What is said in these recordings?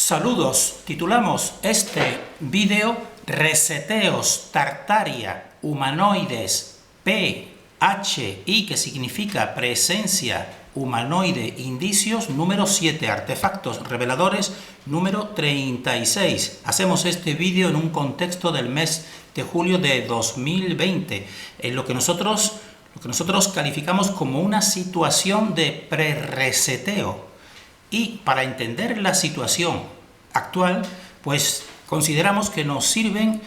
Saludos, titulamos este vídeo Reseteos Tartaria Humanoides PHI, que significa presencia humanoide, indicios número 7, artefactos reveladores número 36. Hacemos este vídeo en un contexto del mes de julio de 2020, en lo que nosotros calificamos como una situación de pre-reseteo. Y para entender la situación actual, pues consideramos que nos sirven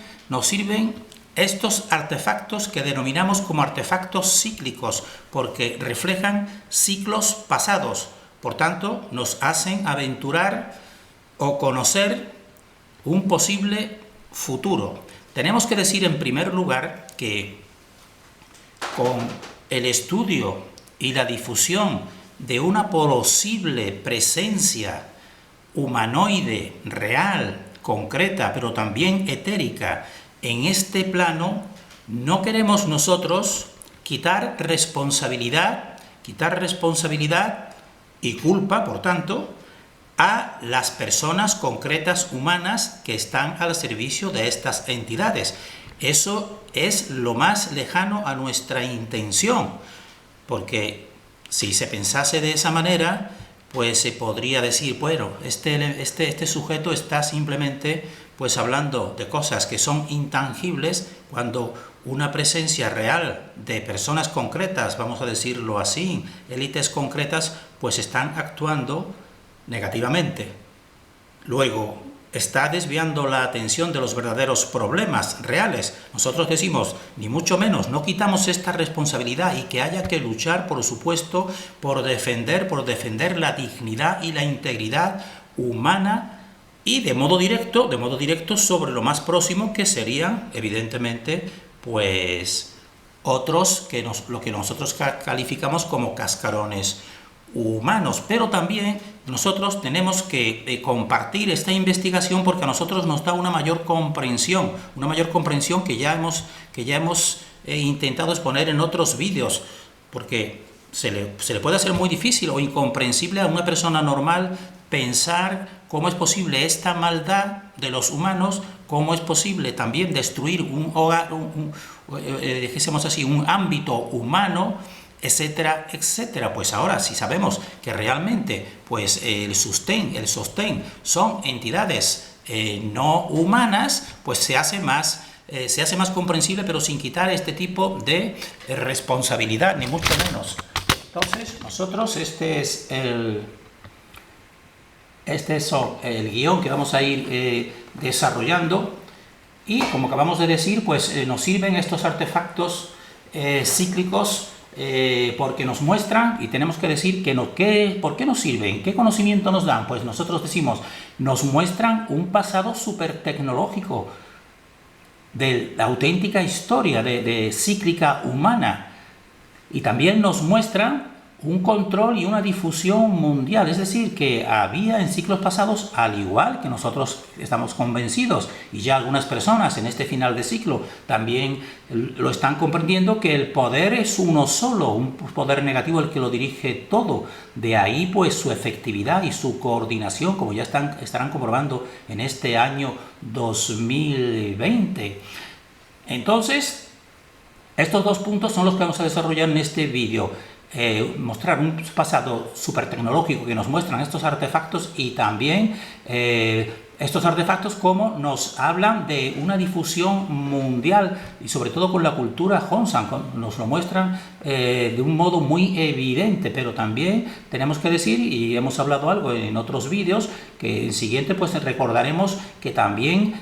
estos artefactos que denominamos como artefactos cíclicos, porque reflejan ciclos pasados. Por tanto, nos hacen aventurar o conocer un posible futuro. Tenemos que decir en primer lugar que con el estudio y la difusión de una posible presencia humanoide, real, concreta, pero también etérica en este plano, no queremos nosotros quitar responsabilidad y culpa, por tanto, a las personas concretas humanas que están al servicio de estas entidades. Eso es lo más lejano a nuestra intención, porque si se pensase de esa manera, pues se podría decir, bueno, este sujeto está simplemente pues hablando de cosas que son intangibles, cuando una presencia real de personas concretas, vamos a decirlo así, élites concretas, pues están actuando negativamente. Luego, está desviando la atención de los verdaderos problemas reales. Nosotros decimos, ni mucho menos, no quitamos esta responsabilidad y que haya que luchar, por supuesto, por defender la dignidad y la integridad humana y de modo directo sobre lo más próximo, que serían, evidentemente, pues otros lo que nosotros calificamos como cascarones humanos. Pero también nosotros tenemos que compartir esta investigación, porque a nosotros nos da una mayor comprensión que ya hemos intentado exponer en otros vídeos, porque se le puede hacer muy difícil o incomprensible a una persona normal pensar cómo es posible esta maldad de los humanos, cómo es posible también destruir un hogar, dijésemos así, un ámbito humano, etcétera, etcétera. Pues ahora, si sabemos que realmente pues el sostén son entidades no humanas, pues se hace más comprensible, pero sin quitar este tipo de responsabilidad, ni mucho menos. Entonces, nosotros este es el guión que vamos a ir desarrollando, y como acabamos de decir, pues nos sirven estos artefactos cíclicos, porque nos muestran, y tenemos que decir ¿por qué nos sirven? ¿Qué conocimiento nos dan? Pues nosotros decimos, nos muestran un pasado súper tecnológico de la auténtica historia de cíclica humana, y también nos muestran un control y una difusión mundial, es decir, que había en ciclos pasados, al igual que nosotros estamos convencidos, y ya algunas personas en este final de ciclo también lo están comprendiendo, que el poder es uno solo, un poder negativo el que lo dirige todo. De ahí pues su efectividad y su coordinación, como ya estarán comprobando en este año 2020. Entonces, estos dos puntos son los que vamos a desarrollar en este vídeo. Mostrar un pasado súper tecnológico que nos muestran estos artefactos, y también estos artefactos como nos hablan de una difusión mundial, y sobre todo con la cultura Honshan, nos lo muestran de un modo muy evidente. Pero también tenemos que decir, y hemos hablado algo en otros vídeos, que en siguiente pues recordaremos que también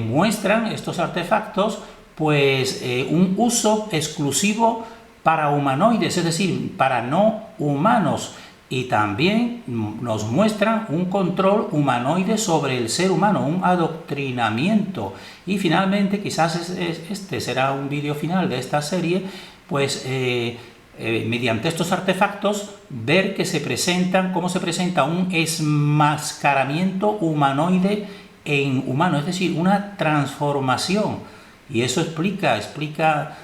muestran estos artefactos pues un uso exclusivo para humanoides, es decir, para no humanos, y también nos muestran un control humanoide sobre el ser humano, un adoctrinamiento. Y finalmente, quizás este será un vídeo final de esta serie, pues mediante estos artefactos ver cómo se presenta un enmascaramiento humanoide en humano, es decir, una transformación. Y eso explica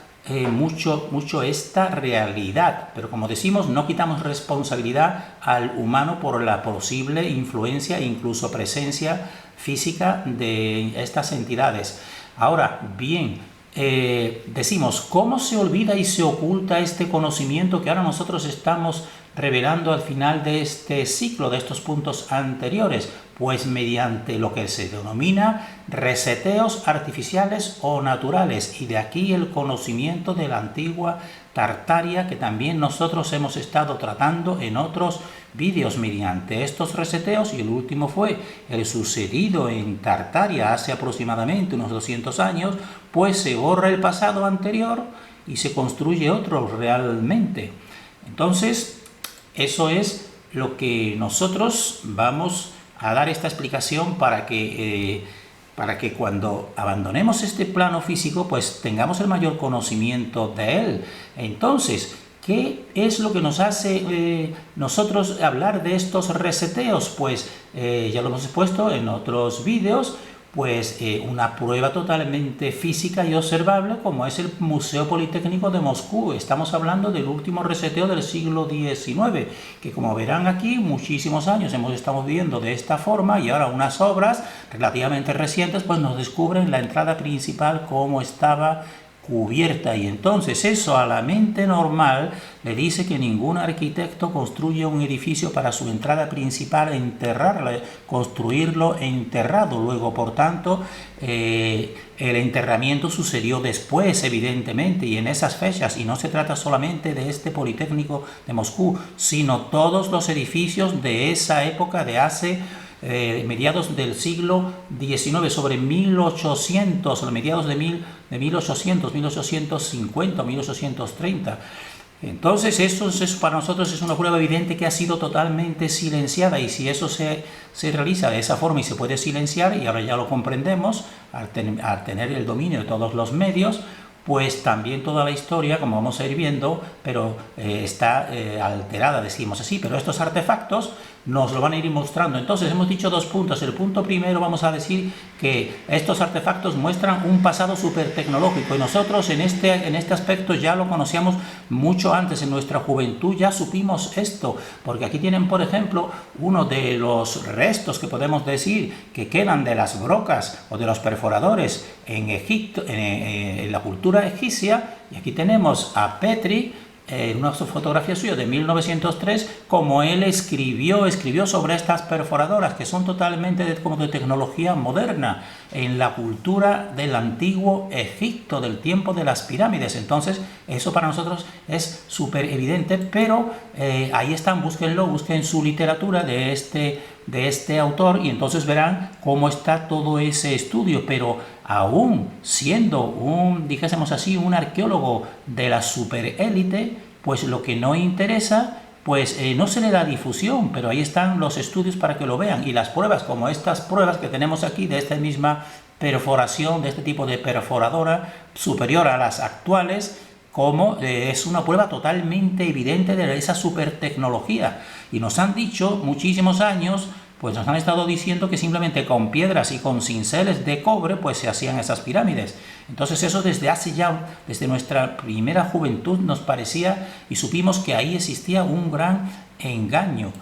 mucho esta realidad, pero como decimos, no quitamos responsabilidad al humano por la posible influencia e incluso presencia física de estas entidades. Ahora bien, decimos, ¿cómo se olvida y se oculta este conocimiento que ahora nosotros estamos revelando al final de este ciclo, de estos puntos anteriores? Pues mediante lo que se denomina reseteos artificiales o naturales, y de aquí el conocimiento de la antigua Tartaria, que también nosotros hemos estado tratando en otros vídeos mediante estos reseteos, y el último fue el sucedido en Tartaria hace aproximadamente unos 200 años, pues se borra el pasado anterior y se construye otro realmente. Entonces, eso es lo que nosotros vamos a dar esta explicación para que cuando abandonemos este plano físico, pues tengamos el mayor conocimiento de él. Entonces, ¿qué es lo que nos hace nosotros hablar de estos reseteos? Pues ya lo hemos expuesto en otros vídeos, pues una prueba totalmente física y observable, como es el Museo Politécnico de Moscú. Estamos hablando del último reseteo del siglo XIX, que como verán aquí, muchísimos años estamos viendo de esta forma, y ahora unas obras relativamente recientes pues nos descubren la entrada principal cómo estaba cubierta, y entonces eso a la mente normal le dice que ningún arquitecto construye un edificio para su entrada principal enterrarla, construirlo enterrado. Luego, por tanto, el enterramiento sucedió después, evidentemente, y en esas fechas, y no se trata solamente de este Politécnico de Moscú, sino todos los edificios de esa época, de hace mediados del siglo XIX, sobre 1800, mediados de 1800, 1850, 1830. Entonces eso para nosotros es una prueba evidente que ha sido totalmente silenciada, y si eso se realiza de esa forma y se puede silenciar, y ahora ya lo comprendemos al tener el dominio de todos los medios, pues también toda la historia, como vamos a ir viendo, pero está alterada, decimos así, pero estos artefactos nos lo van a ir mostrando. Entonces hemos dicho dos puntos. El punto primero, vamos a decir que estos artefactos muestran un pasado súper tecnológico, y nosotros en este aspecto ya lo conocíamos mucho antes. En nuestra juventud ya supimos esto, porque aquí tienen, por ejemplo, uno de los restos que podemos decir que quedan de las brocas o de los perforadores en Egipto, en la cultura egipcia, y aquí tenemos a Petri, una fotografía suya de 1903, como él escribió sobre estas perforadoras, que son totalmente como de tecnología moderna, en la cultura del antiguo Egipto, del tiempo de las pirámides. Entonces, eso para nosotros es súper evidente, pero ahí están, busquen su literatura de este autor, y entonces verán cómo está todo ese estudio. Pero aún siendo dijésemos así, un arqueólogo de la superélite, pues lo que no interesa, pues no se le da difusión, pero ahí están los estudios para que lo vean, y las pruebas, como estas pruebas que tenemos aquí de esta misma perforación, de este tipo de perforadora superior a las actuales, como es una prueba totalmente evidente de esa super tecnología. Y nos han dicho muchísimos años, pues nos han estado diciendo que simplemente con piedras y con cinceles de cobre pues se hacían esas pirámides. Entonces eso desde nuestra primera juventud nos parecía, y supimos que ahí existía un gran engaño.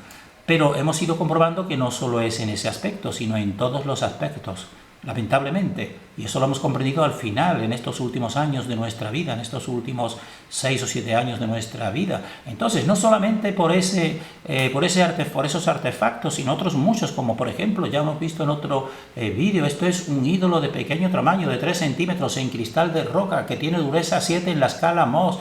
Pero hemos ido comprobando que no solo es en ese aspecto, sino en todos los aspectos, lamentablemente. Y eso lo hemos comprendido al final, en estos últimos años de nuestra vida, en estos últimos 6 o 7 años de nuestra vida. Entonces, no solamente por esos artefactos, sino otros muchos, como por ejemplo, ya hemos visto en otro vídeo, esto es un ídolo de pequeño tamaño, de 3 centímetros, en cristal de roca, que tiene dureza 7 en la escala Mohs,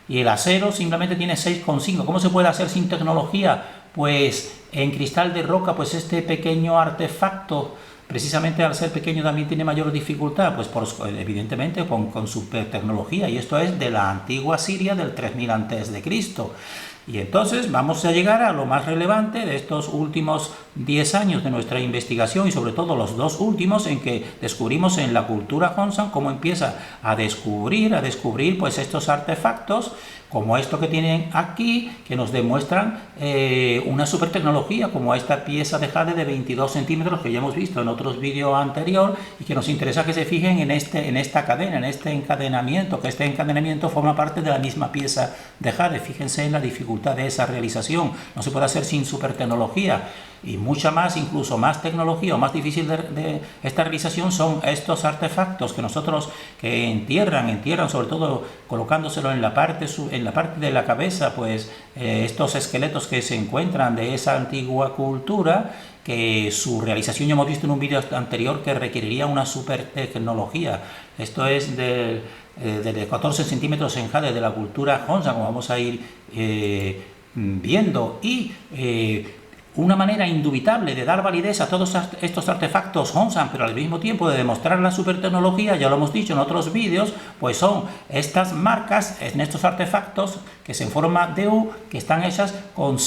y el acero simplemente tiene 6,5. ¿Cómo se puede hacer sin tecnología? Pues en cristal de roca, pues este pequeño artefacto, precisamente al ser pequeño, también tiene mayor dificultad, pues evidentemente con super tecnología, y esto es de la antigua Siria del 3000 a.C. Y entonces vamos a llegar a lo más relevante de estos últimos 10 años de nuestra investigación, y sobre todo los 2 últimos, en que descubrimos en la cultura Hongshan cómo empieza a descubrir pues estos artefactos, como esto que tienen aquí, que nos demuestran una super tecnología, como esta pieza de jade de 22 centímetros que ya hemos visto en otros vídeos anteriores, y que nos interesa que se fijen en esta cadena, en este encadenamiento, que este encadenamiento forma parte de la misma pieza de jade. Fíjense en la dificultad de esa realización, no se puede hacer sin super tecnología. Y mucha más, incluso más tecnología o más difícil de esta realización son estos artefactos que nosotros que entierran sobre todo colocándoselo en la parte de la cabeza, pues estos esqueletos que se encuentran de esa antigua cultura, que su realización ya hemos visto en un vídeo anterior que requeriría una super tecnología. Esto es de 14 centímetros en jade de la cultura Honshan, como vamos a ir viendo, y una manera indubitable de dar validez a todos estos artefactos Honshan, pero al mismo tiempo de demostrar la supertecnología, ya lo hemos dicho en otros vídeos, pues son estas marcas en estos artefactos que se en forma de U, que están hechas con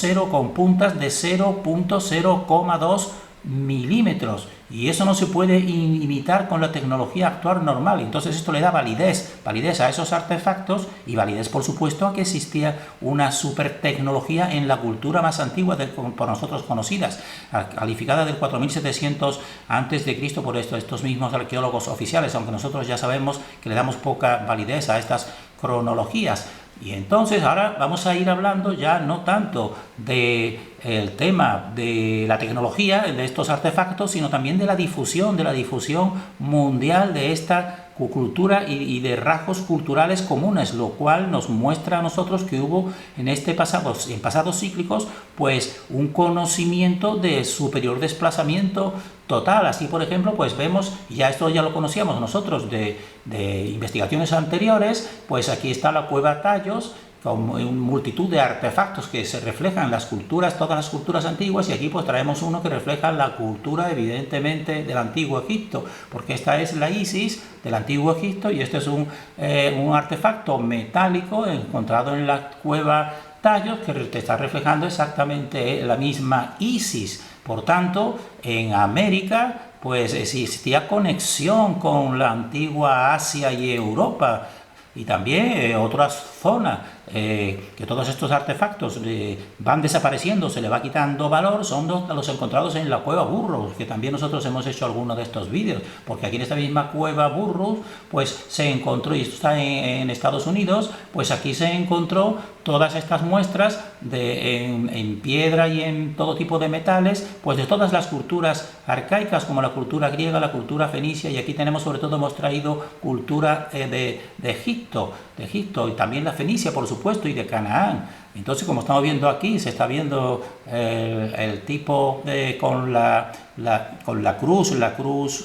puntas de 0.0,2 milímetros, y eso no se puede imitar con la tecnología actual normal. Entonces esto le da validez a esos artefactos, y validez por supuesto a que existía una super tecnología en la cultura más antigua por nosotros conocidas, calificada del 4700 a.C. por estos mismos arqueólogos oficiales, aunque nosotros ya sabemos que le damos poca validez a estas cronologías. Y entonces ahora vamos a ir hablando ya no tanto del tema de la tecnología de estos artefactos, sino también de la difusión mundial de esta cultura y de rasgos culturales comunes, lo cual nos muestra a nosotros que hubo en pasados cíclicos pues un conocimiento de superior desplazamiento total. Así, por ejemplo, pues vemos, esto ya lo conocíamos nosotros de investigaciones anteriores, pues aquí está la cueva Tallos, con multitud de artefactos que se reflejan en las culturas, todas las culturas antiguas, y aquí pues traemos uno que refleja la cultura evidentemente del antiguo Egipto, porque esta es la Isis del antiguo Egipto, y este es un artefacto metálico encontrado en la cueva Tallos que te está reflejando exactamente la misma Isis. Por tanto, en América pues existía conexión con la antigua Asia y Europa, y también otras zonas, que todos estos artefactos van desapareciendo, se le va quitando valor, son los encontrados en la cueva Burroughs, que también nosotros hemos hecho algunos de estos vídeos, porque aquí en esta misma cueva Burroughs pues se encontró, y esto está en Estados Unidos, pues aquí se encontró todas estas muestras en piedra y en todo tipo de metales, pues de todas las culturas arcaicas, como la cultura griega, la cultura fenicia, y aquí tenemos sobre todo, hemos traído cultura de Egipto, y también la fenicia, por supuesto, y de Canaán. Entonces, como estamos viendo aquí, se está viendo el tipo con la cruz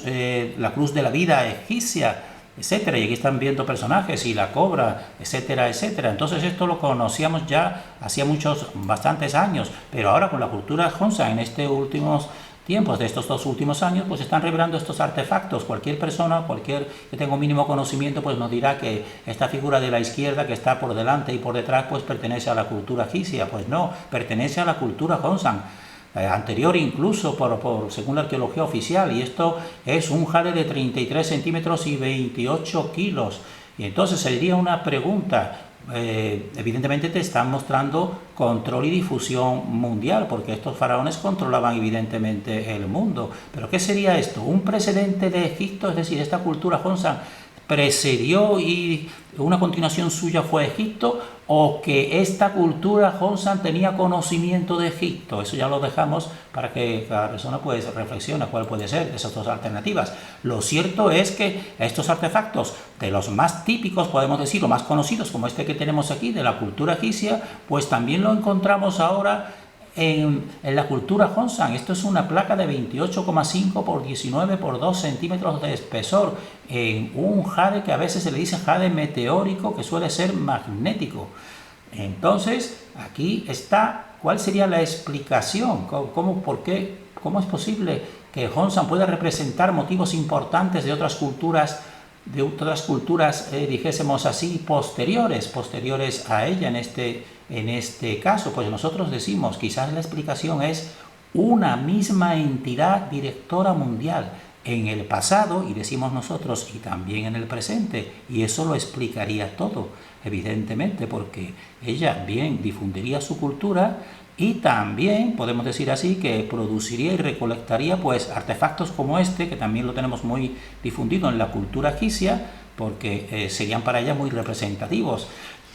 de la vida egipcia, etcétera, y aquí están viendo personajes y la cobra, etcétera, etcétera. Entonces esto lo conocíamos ya hacía bastantes años, pero ahora con la cultura Honshan en estos últimos tiempos, de estos 2 últimos años, pues están revelando estos artefactos. Cualquier persona, que tenga un mínimo conocimiento, pues nos dirá que esta figura de la izquierda que está por delante y por detrás, pues pertenece a la cultura egipcia. Pues no, pertenece a la cultura Honshan, anterior incluso según la arqueología oficial, y esto es un jade de 33 centímetros y 28 kilos. Y entonces sería una pregunta, evidentemente te están mostrando control y difusión mundial, porque estos faraones controlaban evidentemente el mundo. Pero ¿qué sería esto? ¿Un precedente de Egipto? Es decir, esta cultura Honshan precedió y una continuación suya fue Egipto, o que esta cultura Honshan tenía conocimiento de Egipto. Eso ya lo dejamos para que cada persona pues reflexione cuál puede ser de esas 2 alternativas. Lo cierto es que estos artefactos, de los más típicos, podemos decir, o más conocidos, como este que tenemos aquí, de la cultura egipcia, pues también lo encontramos ahora en la cultura Honshan. Esto es una placa de 28,5 por 19 por 2 centímetros de espesor, en un jade que a veces se le dice jade meteórico, que suele ser magnético. Entonces, aquí está, ¿cuál sería la explicación? ¿Cómo es posible que Honshan pueda representar motivos importantes de otras culturas, dijésemos así, posteriores a ella en este caso? Pues nosotros decimos, quizás la explicación es una misma entidad directora mundial. en el pasado, y decimos nosotros, y también en el presente, y eso lo explicaría todo, evidentemente, porque ella bien difundiría su cultura y también, podemos decir así, que produciría y recolectaría pues artefactos como este, que también lo tenemos muy difundido en la cultura egipcia, porque serían para ella muy representativos.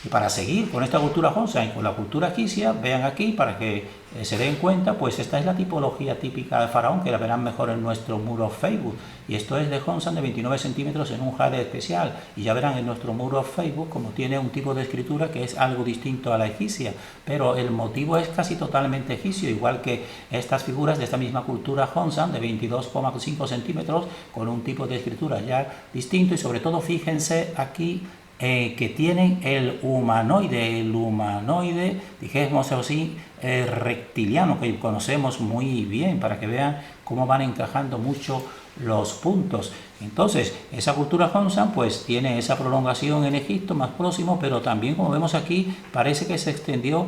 Y para seguir con esta cultura Honshan y con la cultura egipcia, vean aquí para que se den cuenta, pues esta es la tipología típica de faraón, que la verán mejor en nuestro muro Facebook. Y esto es de Honshan de 29 centímetros en un jade especial. Y ya verán en nuestro muro Facebook como tiene un tipo de escritura que es algo distinto a la egipcia. Pero el motivo es casi totalmente egipcio, igual que estas figuras de esta misma cultura Honshan de 22,5 centímetros con un tipo de escritura ya distinto. Y sobre todo fíjense aquí que tienen el humanoide, dijésemos así, reptiliano, que conocemos muy bien, para que vean cómo van encajando mucho los puntos. Entonces, esa cultura Honshan pues tiene esa prolongación en Egipto más próximo, pero también, como vemos aquí, parece que se extendió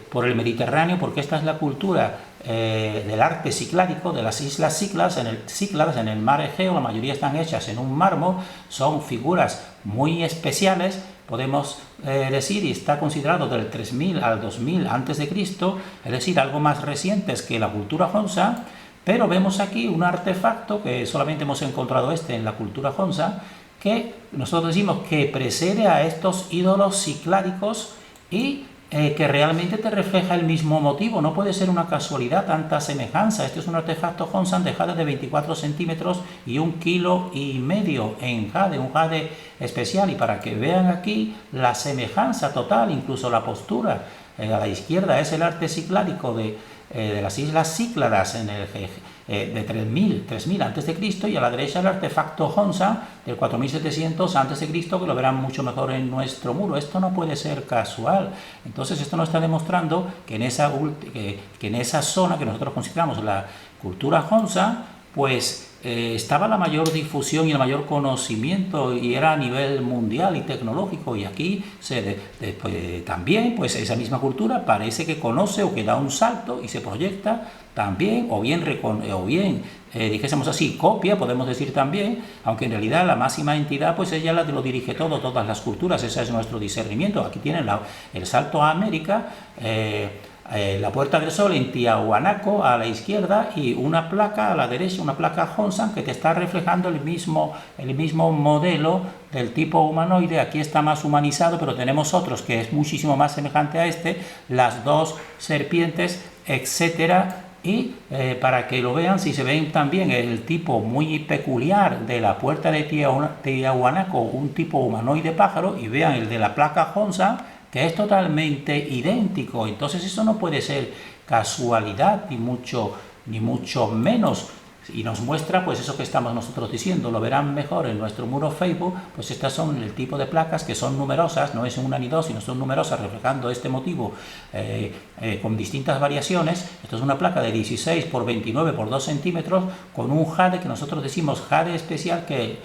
por el Mediterráneo, porque esta es la cultura del arte cicládico de las islas Cícladas en el mar Egeo. La mayoría están hechas en un mármol, son figuras muy especiales, podemos decir, y está considerado del 3000 al 2000 a.C., es decir, algo más recientes que la cultura Honshan. Pero vemos aquí un artefacto que solamente hemos encontrado en la cultura Honshan, que nosotros decimos que precede a estos ídolos cicládicos y que realmente te refleja el mismo motivo. No puede ser una casualidad tanta semejanza. Este es un artefacto Honshan de jade de 24 centímetros y 1,5 kilos en jade, un jade especial. Y para que vean aquí la semejanza total, incluso la postura, a la izquierda es el arte cicládico de las islas Cícladas de 3000 a.C. y a la derecha el artefacto Honshan del 4700 a.C., que lo verán mucho mejor en nuestro muro. Esto no puede ser casual. Entonces esto nos está demostrando que en esa zona que nosotros consideramos la cultura Honshan, pues estaba la mayor difusión y el mayor conocimiento, y era a nivel mundial y tecnológico. Y aquí también pues esa misma cultura parece que conoce o que da un salto y se proyecta también, o bien dijésemos así, copia, podemos decir también, aunque en realidad la máxima entidad pues ella lo dirige todas las culturas. Ese es nuestro discernimiento. Aquí tienen el salto a América, la Puerta del Sol en Tiahuanaco a la izquierda, y una placa a la derecha, una placa Honshan que te está reflejando el mismo modelo del tipo humanoide. Aquí está más humanizado, pero tenemos otros que es muchísimo más semejante a las dos serpientes, etcétera. Y para que lo vean, si se ven también el tipo muy peculiar de la Puerta de Tiahuanaco, un tipo humanoide pájaro, y vean el de la placa Honshan, que es totalmente idéntico. Entonces eso no puede ser casualidad, ni mucho menos, y nos muestra pues eso que estamos nosotros diciendo. Lo verán mejor en nuestro muro Facebook. Pues estas son el tipo de placas, que son numerosas, no es una ni dos, sino son numerosas, reflejando este motivo con distintas variaciones. Esto es una placa de 16 por 29 por 2 centímetros con un jade que nosotros decimos jade especial, que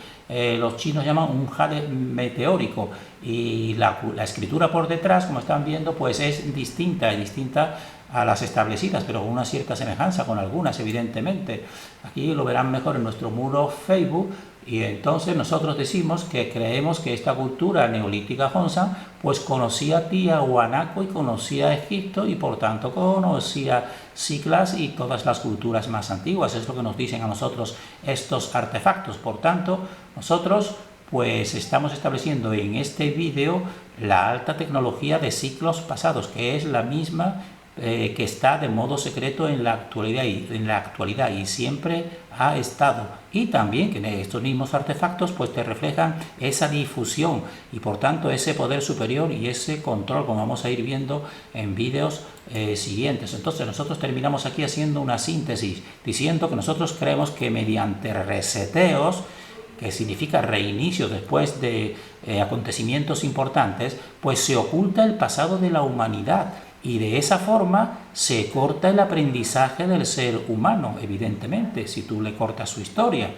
los chinos llaman un jade meteórico, y la escritura por detrás, como están viendo, pues es distinta a las establecidas, pero con una cierta semejanza con algunas, evidentemente. Aquí lo verán mejor en nuestro muro Facebook. Y entonces nosotros decimos que creemos que esta cultura neolítica Honshan pues conocía Tiahuanaco y conocía Egipto, y por tanto conocía Cícladas y todas las culturas más antiguas. Es lo que nos dicen a nosotros estos artefactos. Por tanto, nosotros pues estamos estableciendo en este vídeo la alta tecnología de siglos pasados, que es la misma que está de modo secreto en la actualidad y siempre ha estado. Y también que estos mismos artefactos pues te reflejan esa difusión y por tanto ese poder superior y ese control, como vamos a ir viendo en vídeos siguientes. Entonces nosotros terminamos aquí haciendo una síntesis, diciendo que nosotros creemos que mediante reseteos, que significa reinicio después de acontecimientos importantes, pues se oculta el pasado de la humanidad. Y de esa forma se corta el aprendizaje del ser humano, evidentemente, si tú le cortas su historia.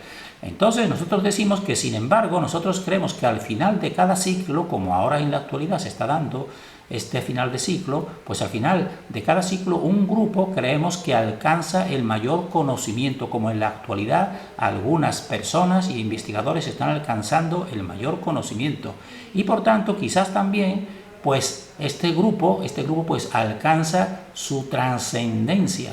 Entonces nosotros decimos que, sin embargo, nosotros creemos que al final de cada ciclo, como ahora en la actualidad se está dando este final de ciclo, pues al final de cada ciclo un grupo creemos que alcanza el mayor conocimiento, como en la actualidad algunas personas y investigadores están alcanzando el mayor conocimiento. Y por tanto, quizás también pues este grupo pues alcanza su trascendencia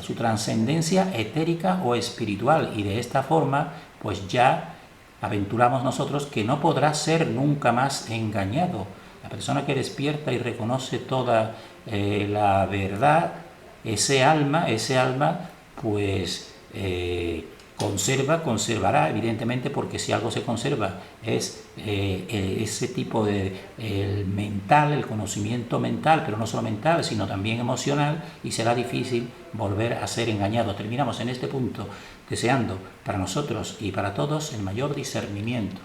etérica o espiritual, y de esta forma pues ya aventuramos nosotros que no podrá ser nunca más engañado. La persona que despierta y reconoce toda la verdad, ese alma pues conservará, evidentemente, porque si algo se conserva es ese tipo de mental, el conocimiento mental, pero no solo mental, sino también emocional, y será difícil volver a ser engañado. Terminamos en este punto deseando para nosotros y para todos el mayor discernimiento.